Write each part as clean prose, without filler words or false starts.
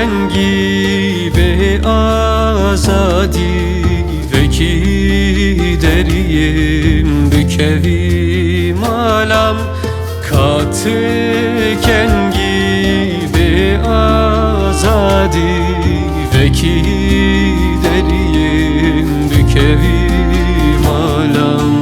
gibi azadi veki deriyim bükevim alam katıken gibi azadi veki deriyim bükevim alam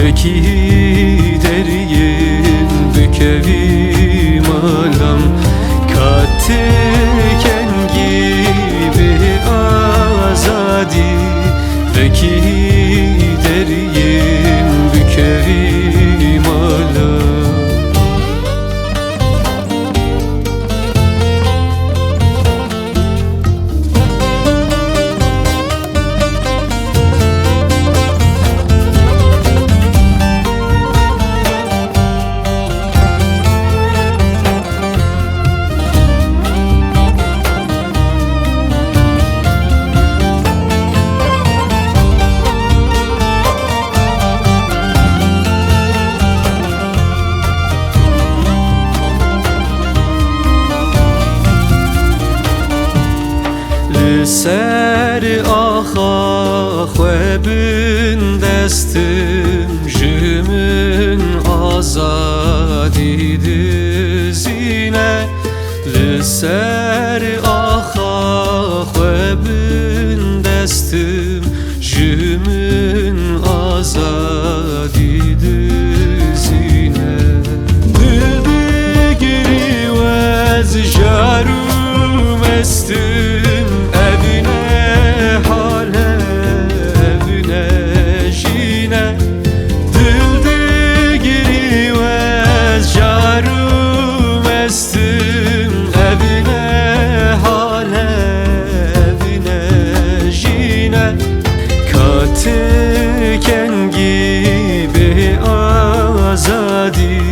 Veki deriyim bükevim alam katıken gibi azadi veki deriyim bükevim alam سر آخا خوابن دستم جمن آزادی دزینه لسر آخا خوابن دستم جمن آزادی دزینه دل بگیری و از جارم استم Katıken gibi azadi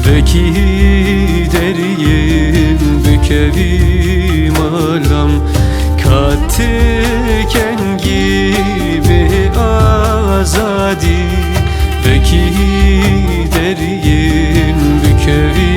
veki deriyim bükevim alam katıken gibi azadi veki deriyim bükevim